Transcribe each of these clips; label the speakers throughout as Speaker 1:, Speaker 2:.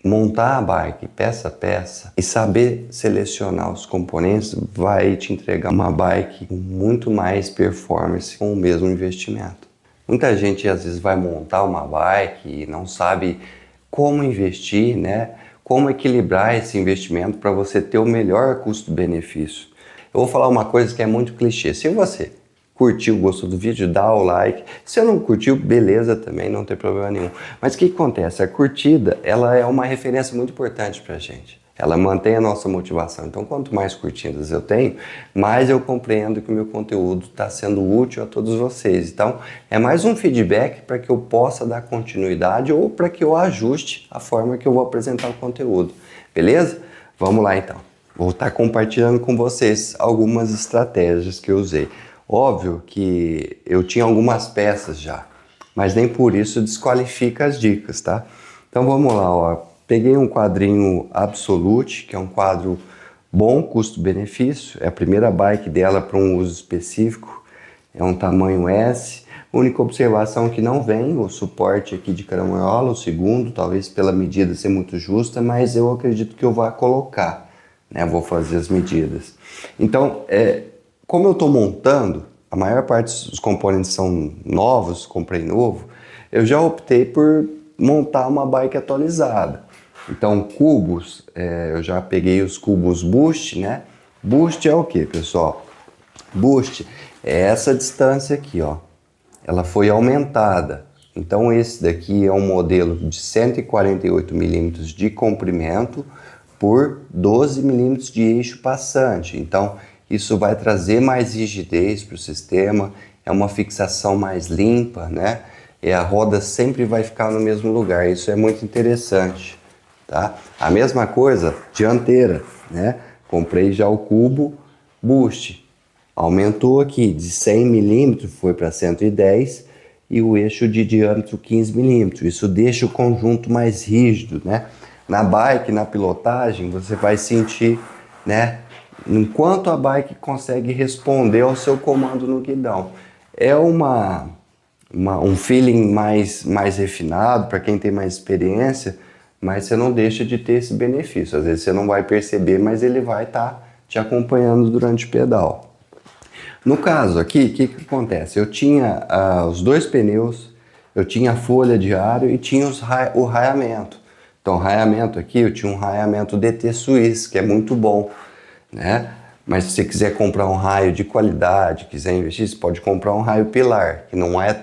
Speaker 1: montar a bike peça a peça e saber selecionar os componentes vai te entregar uma bike com muito mais performance com o mesmo investimento. Muita gente às vezes vai montar uma bike e não sabe como investir, né? Como equilibrar esse investimento para você ter o melhor custo-benefício. Eu vou falar uma coisa que é muito clichê. Se você curtiu, gostou do vídeo, dá o like. Se não curtiu, beleza também, não tem problema nenhum. Mas o que acontece? A curtida, ela é uma referência muito importante pra gente. Ela mantém a nossa motivação. Então, quanto mais curtidas eu tenho, mais eu compreendo que o meu conteúdo está sendo útil a todos vocês. Então, é mais um feedback para que eu possa dar continuidade ou para que eu ajuste a forma que eu vou apresentar o conteúdo. Beleza? Vamos lá, então. Vou estar compartilhando com vocês algumas estratégias que eu usei. Óbvio que eu tinha algumas peças já, mas nem por isso desqualifica as dicas, tá? Então vamos lá, ó. Peguei um quadrinho Absolute, que é um quadro bom, custo-benefício. É a primeira bike dela para um uso específico. É um tamanho S. A única observação é que não vem o suporte aqui de caramanhola, o segundo, talvez pela medida ser muito justa, mas eu acredito que eu vou colocar, né? Vou fazer as medidas. Então, como eu estou montando, a maior parte dos componentes são novos, comprei novo, eu já optei por montar uma bike atualizada. Então, cubos, eu já peguei os cubos Boost, né? Boost é o que, pessoal? Boost é essa distância aqui, ó. Ela foi aumentada. Então, esse daqui é um modelo de 148 milímetros de comprimento por 12 milímetros de eixo passante. Então, isso vai trazer mais rigidez para o sistema, é uma fixação mais limpa, né? E a roda sempre vai ficar no mesmo lugar, isso é muito interessante, tá? A mesma coisa, dianteira, né? Comprei já o cubo Boost, aumentou aqui de 100 milímetros, foi para 110 e o eixo de diâmetro 15 milímetros, isso deixa o conjunto mais rígido, né? Na bike, na pilotagem, você vai sentir, né? Enquanto a bike consegue responder ao seu comando no guidão. É um feeling mais refinado para quem tem mais experiência, mas você não deixa de ter esse benefício. Às vezes você não vai perceber, mas ele vai estar te acompanhando durante o pedal. No caso aqui, o que acontece? Eu tinha os dois pneus, eu tinha a folha de aro e tinha o raiamento. Então, o raiamento aqui, eu tinha um raiamento DT Swiss, que é muito bom, né? Mas se você quiser comprar um raio de qualidade, quiser investir, você pode comprar um raio Pilar, que não é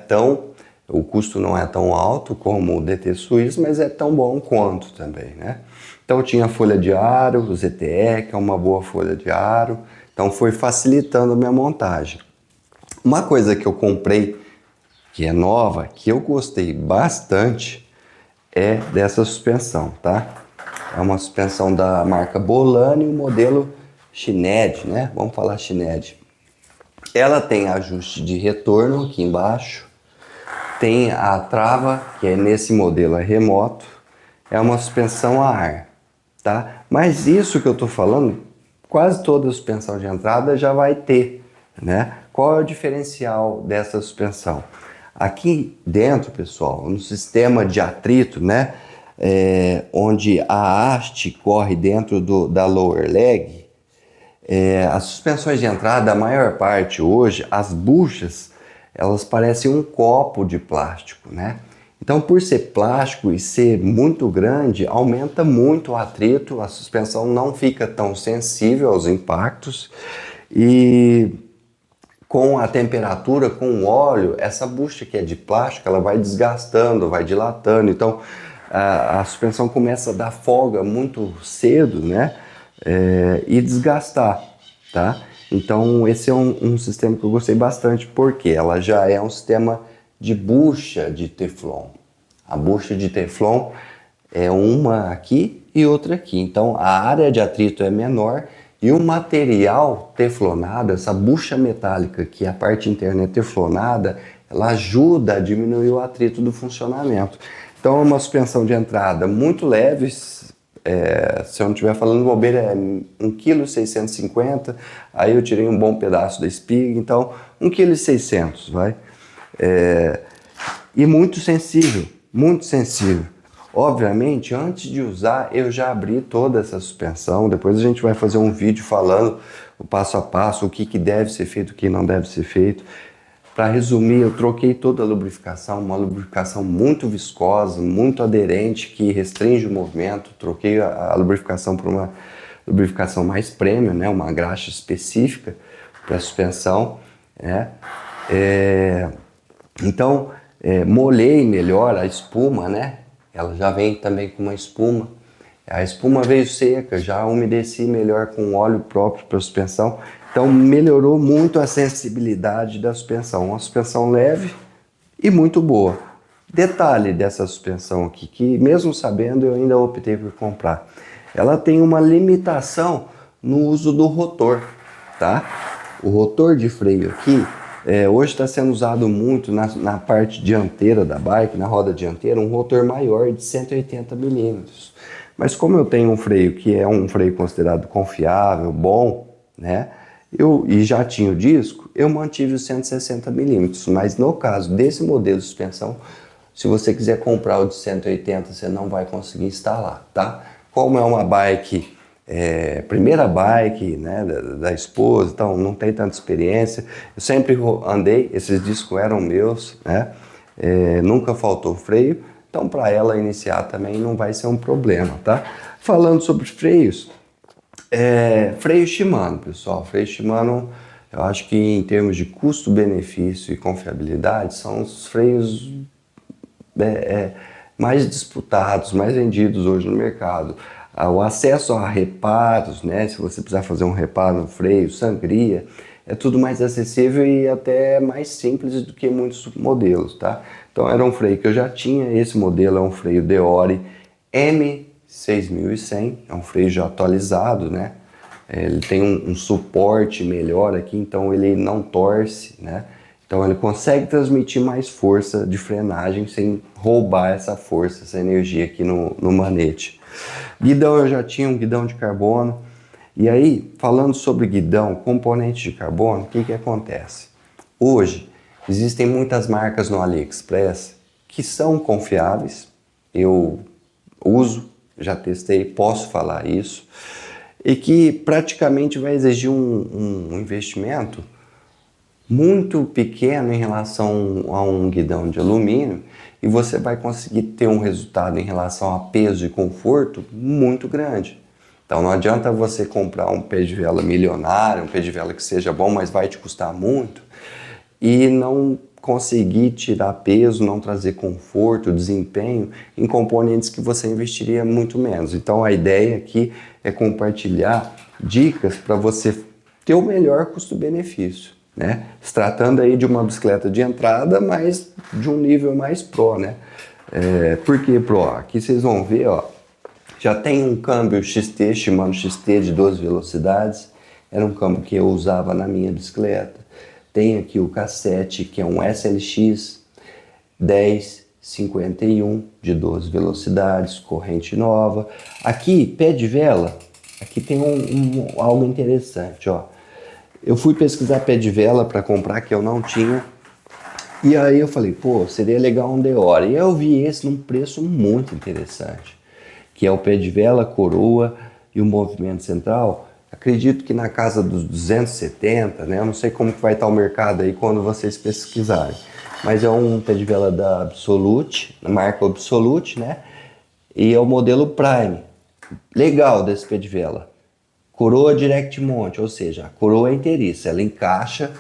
Speaker 1: o custo não é tão alto como o DT Swiss, mas é tão bom quanto também, né? Então eu tinha a folha de aro, o ZTE, que é uma boa folha de aro, então foi facilitando a minha montagem. Uma coisa que eu comprei, que é nova, que eu gostei bastante, é dessa suspensão, tá? É uma suspensão da marca Bolani, o modelo Shined, né? Vamos falar Shined. Ela tem ajuste de retorno aqui embaixo, tem a trava, que é nesse modelo é remoto, é uma suspensão a ar, tá? Mas isso que eu tô falando, quase toda suspensão de entrada já vai ter, né? Qual é o diferencial dessa suspensão? Aqui dentro, pessoal, no sistema de atrito, né? Onde a haste corre dentro da lower leg, as suspensões de entrada, a maior parte hoje, as buchas, elas parecem um copo de plástico, né? Então, por ser plástico e ser muito grande, aumenta muito o atrito, a suspensão não fica tão sensível aos impactos e com a temperatura, com o óleo, essa bucha que é de plástico, ela vai desgastando, vai dilatando, então a suspensão começa a dar folga muito cedo, né? E desgastar, tá? Então esse é um sistema que eu gostei bastante, porque ela já é um sistema de bucha de Teflon. A bucha de Teflon é uma aqui e outra aqui, então a área de atrito é menor e o material teflonado, essa bucha metálica que a parte interna é teflonada, ela ajuda a diminuir o atrito do funcionamento. Então é uma suspensão de entrada muito leve, se eu não estiver falando bobeira, é 1,650 kg, aí eu tirei um bom pedaço da espiga, então 1,6 kg, vai. E muito sensível, muito sensível. Obviamente, antes de usar, eu já abri toda essa suspensão. Depois a gente vai fazer um vídeo falando o passo a passo, o que deve ser feito, o que não deve ser feito. Para resumir, eu troquei toda a lubrificação, uma lubrificação muito viscosa, muito aderente, que restringe o movimento. Troquei a lubrificação por uma lubrificação mais premium, né? Uma graxa específica para a suspensão, né? Então, molhei melhor a espuma, né? Ela já vem também com uma espuma. A espuma veio seca, já umedeci melhor com óleo próprio para a suspensão. Então melhorou muito a sensibilidade da suspensão. Uma suspensão leve e muito boa. Detalhe dessa suspensão aqui, que mesmo sabendo eu ainda optei por comprar. Ela tem uma limitação no uso do rotor, tá? O rotor de freio aqui, hoje está sendo usado muito na parte dianteira da bike, na roda dianteira, um rotor maior de 180 milímetros. Mas como eu tenho um freio que é um freio considerado confiável, bom, né? E já tinha o disco, eu mantive os 160 milímetros. Mas no caso desse modelo de suspensão, se você quiser comprar o de 180, você não vai conseguir instalar, tá? Como é uma bike, primeira bike, né, da esposa, então não tem tanta experiência. Eu sempre andei, esses discos eram meus, né? Nunca faltou freio, então para ela iniciar também não vai ser um problema, tá? Falando sobre freios, freio Shimano, pessoal. Freio Shimano, eu acho que em termos de custo-benefício e confiabilidade, são os freios mais disputados, mais vendidos hoje no mercado. O acesso a reparos, né? Se você precisar fazer um reparo no freio, sangria, é tudo mais acessível e até mais simples do que muitos modelos, tá? Então era um freio que eu já tinha. Esse modelo é um freio Deore M6100, é um freio já atualizado, né? Ele tem um suporte melhor aqui, então ele não torce, né? Então ele consegue transmitir mais força de frenagem sem roubar essa força, essa energia aqui no manete. Guidão, eu já tinha um guidão de carbono. E aí, falando sobre guidão, componente de carbono, o que acontece? Hoje, existem muitas marcas no AliExpress que são confiáveis. Eu uso, já testei, posso falar isso. E que praticamente vai exigir um investimento muito pequeno em relação a um guidão de alumínio, e você vai conseguir ter um resultado em relação a peso e conforto muito grande. Então não adianta você comprar um pé de vela milionário, um pé de vela que seja bom, mas vai te custar muito, e não conseguir tirar peso, não trazer conforto, desempenho em componentes que você investiria muito menos. Então a ideia aqui é compartilhar dicas para você ter o melhor custo-benefício, né? Se tratando aí de uma bicicleta de entrada, mas de um nível mais pro, né? Por que pro? Aqui vocês vão ver, ó, já tem um câmbio XT, Shimano XT de 12 velocidades, era um câmbio que eu usava na minha bicicleta. Tem aqui o cassete, que é um SLX 1051 de 12 velocidades, corrente nova. Aqui, pé de vela, aqui tem algo interessante, ó. Eu fui pesquisar pé de vela para comprar, que eu não tinha. E aí eu falei, pô, seria legal um Deore. E eu vi esse num preço muito interessante, que é o pé de vela, coroa e o movimento central. Acredito que na casa dos 270, né? Eu não sei como que vai estar o mercado aí quando vocês pesquisarem. Mas é um pé de vela da Absolute, da marca Absolute, né? E é o modelo Prime. Legal desse pé de vela. Coroa Direct Mount, ou seja, a coroa é inteiriça, ela encaixa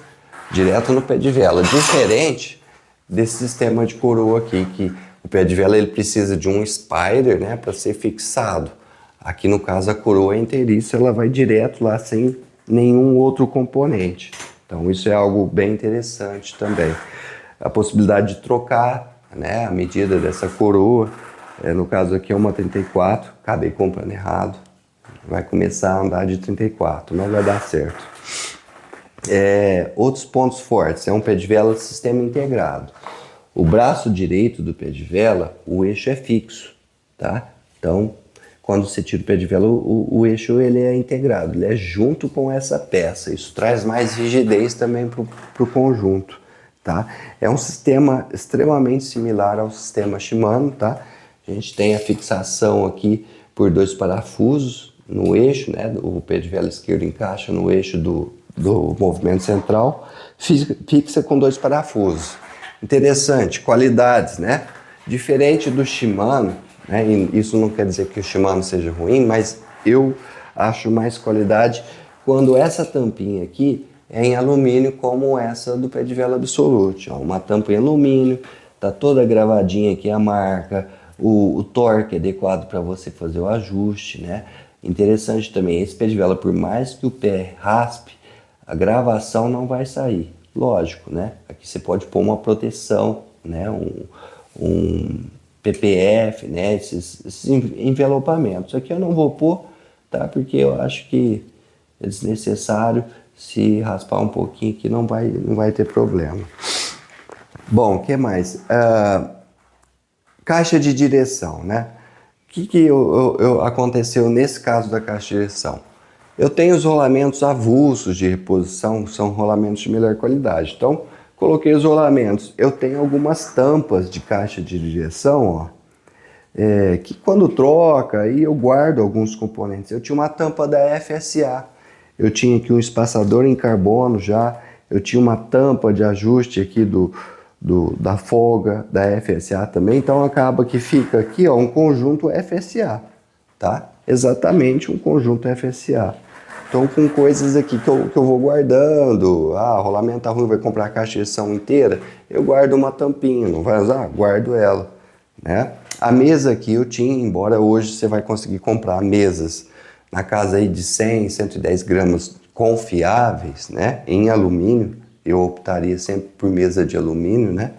Speaker 1: direto no pé de vela. Diferente desse sistema de coroa aqui, que o pé de vela ele precisa de um spider, né, para ser fixado. Aqui no caso a coroa é inteiriça, ela vai direto lá sem nenhum outro componente. Então isso é algo bem interessante também. A possibilidade de trocar, né, a medida dessa coroa, no caso aqui é uma 34, acabei comprando errado. Vai começar a andar de 34, não vai dar certo. Outros pontos fortes, é um pé de vela sistema integrado. O braço direito do pé de vela, o eixo é fixo, tá? Então, quando você tira o pé de vela, o eixo ele é integrado, ele é junto com essa peça. Isso traz mais rigidez também para o conjunto, tá? É um sistema extremamente similar ao sistema Shimano, tá? A gente tem a fixação aqui por 2 parafusos no eixo, né? O pé de vela esquerdo encaixa no eixo do movimento central, fixa com 2 parafusos. Interessante, qualidades, né? Diferente do Shimano, né? E isso não quer dizer que o Shimano seja ruim, mas eu acho mais qualidade quando essa tampinha aqui é em alumínio, como essa do pé de vela Absolute. Ó, uma tampa em alumínio, tá toda gravadinha aqui a marca, o torque adequado para você fazer o ajuste, né? Interessante também, esse pé de vela, por mais que o pé raspe, a gravação não vai sair. Lógico, né? Aqui você pode pôr uma proteção, né? Um PPF, né? Esses envelopamentos. Aqui eu não vou pôr, tá? Porque eu acho que é desnecessário. Se raspar um pouquinho aqui não vai ter problema. Bom, o que mais? Caixa de direção, né? O que aconteceu nesse caso da caixa de direção? Eu tenho os rolamentos avulsos de reposição, são rolamentos de melhor qualidade. Então, coloquei os rolamentos. Eu tenho algumas tampas de caixa de direção, ó, que quando troca, aí eu guardo alguns componentes. Eu tinha uma tampa da FSA, eu tinha aqui um espaçador em carbono já, eu tinha uma tampa de ajuste aqui da folga da FSA também, então acaba que fica aqui, ó, um conjunto FSA, tá? Exatamente um conjunto FSA. Então, com coisas aqui que eu vou guardando, o rolamento tá ruim, vai comprar a caixa de direção inteira, eu guardo uma tampinha, não vai usar? Guardo ela, né? A mesa aqui eu tinha, embora hoje você vai conseguir comprar mesas na casa aí de 100, 110 gramas confiáveis, né? Em alumínio, eu optaria sempre por mesa de alumínio, né?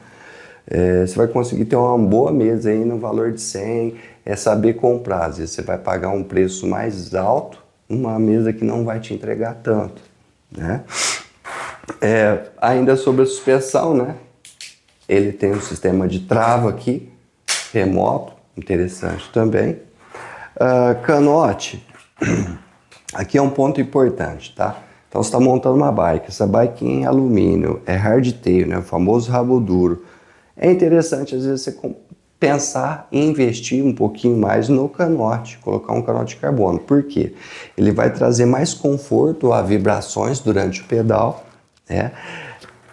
Speaker 1: Você vai conseguir ter uma boa mesa aí no valor de 100, é saber comprar. Às vezes você vai pagar um preço mais alto, uma mesa que não vai te entregar tanto, né? Ainda sobre a suspensão, né? Ele tem um sistema de trava aqui, remoto, interessante também. Canote, aqui é um ponto importante, tá? Então você está montando uma bike, essa bike em alumínio, é hardtail, né? O famoso rabo duro. É interessante às vezes você pensar em investir um pouquinho mais no canote, colocar um canote de carbono. Por quê? Ele vai trazer mais conforto a vibrações durante o pedal, né?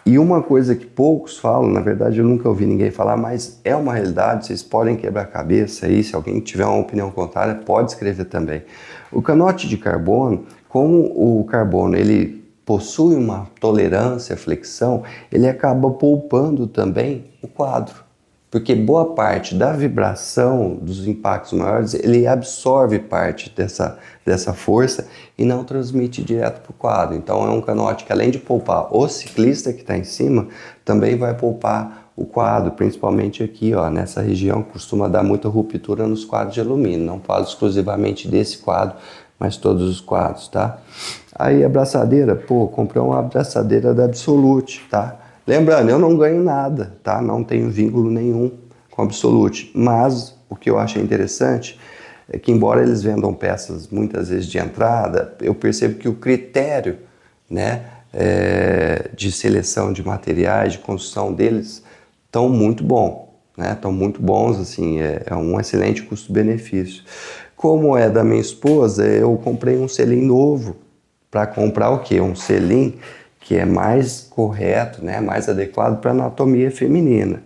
Speaker 1: E uma coisa que poucos falam, na verdade eu nunca ouvi ninguém falar, mas é uma realidade, vocês podem quebrar a cabeça aí, se alguém tiver uma opinião contrária, pode escrever também. O canote de carbono, como o carbono ele possui uma tolerância à flexão, ele acaba poupando também o quadro. Porque boa parte da vibração dos impactos maiores, ele absorve parte dessa força e não transmite direto para o quadro. Então é um canote que, além de poupar o ciclista que está em cima, também vai poupar o quadro, principalmente aqui, ó, nessa região costuma dar muita ruptura nos quadros de alumínio. Não falo exclusivamente desse quadro, mas todos os quadros, tá? Aí a braçadeira, comprei uma abraçadeira da Absolute, tá? Lembrando, eu não ganho nada, tá? Não tenho vínculo nenhum com a Absolute, mas o que eu achei interessante é que, embora eles vendam peças muitas vezes de entrada, eu percebo que o critério, né, de seleção de materiais, de construção deles, estão muito bom, né? Estão muito bons, assim, é um excelente custo-benefício. Como é da minha esposa, eu comprei um selim novo para comprar o quê? Um selim que é mais correto, né, mais adequado para a anatomia feminina.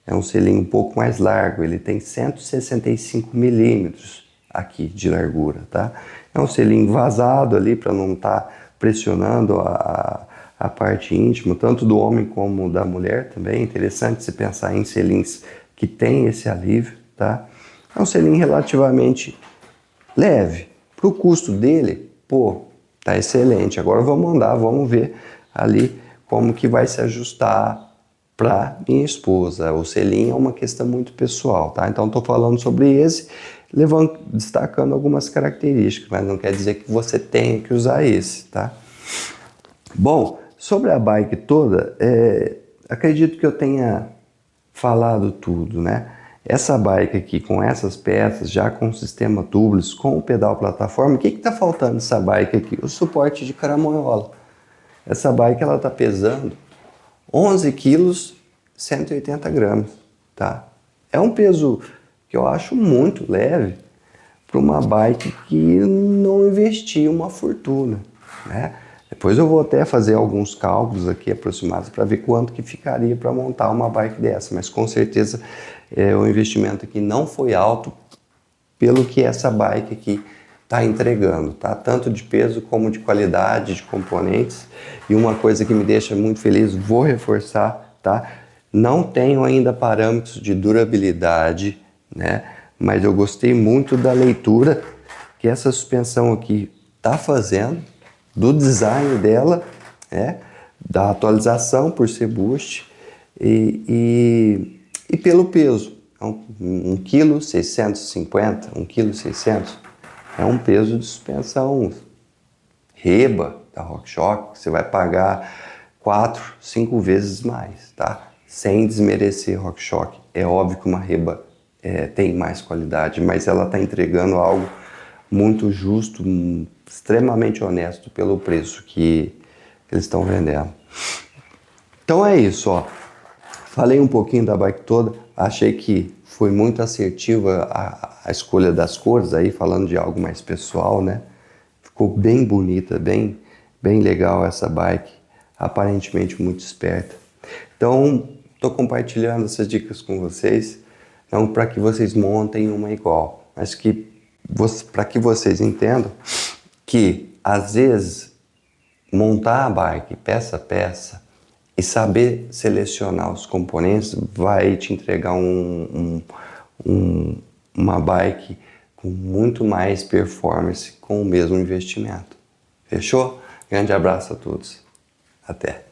Speaker 1: É um selim um pouco mais largo, ele tem 165 milímetros aqui de largura, tá? É um selim vazado ali para não estar pressionando a parte íntima, tanto do homem como da mulher também. É interessante se pensar em selins que tem esse alívio, tá? É um selim relativamente leve. Para o custo dele, tá excelente. Agora vamos andar, vamos ver ali como que vai se ajustar para minha esposa. O selim é uma questão muito pessoal, tá? Então estou falando sobre esse, destacando algumas características, mas não quer dizer que você tenha que usar esse, tá? Bom, sobre a bike toda, acredito que eu tenha falado tudo, né? Essa bike aqui, com essas peças, já com o sistema tubeless, com o pedal plataforma, o que está faltando nessa bike aqui? O suporte de caramanhola. Essa bike ela está pesando 11 quilos, 180 gramas, tá? É um peso que eu acho muito leve para uma bike que não investi uma fortuna, né? Depois eu vou até fazer alguns cálculos aqui aproximados para ver quanto que ficaria para montar uma bike dessa, mas com certeza o investimento aqui não foi alto pelo que essa bike aqui está entregando, tá? Tanto de peso como de qualidade, de componentes. E uma coisa que me deixa muito feliz, vou reforçar, tá? Não tenho ainda parâmetros de durabilidade, né? Mas eu gostei muito da leitura que essa suspensão aqui está fazendo, do design dela, né? Da atualização por ser boost e pelo peso. 1,650 kg, 1,6 kg, é um peso de suspensão reba da RockShox, que você vai pagar 4, 5 vezes mais, tá? Sem desmerecer RockShox. É óbvio que uma reba tem mais qualidade, mas ela está entregando algo muito justo, extremamente honesto pelo preço que eles estão vendendo. Então é isso, ó. Falei um pouquinho da bike toda, achei que foi muito assertiva a escolha das cores, aí falando de algo mais pessoal, né? Ficou bem bonita, bem legal essa bike, aparentemente muito esperta. Então, estou compartilhando essas dicas com vocês, não para que vocês montem uma igual, mas para que vocês entendam que, às vezes, montar a bike peça a peça e saber selecionar os componentes vai te entregar uma bike com muito mais performance com o mesmo investimento. Fechou? Grande abraço a todos. Até!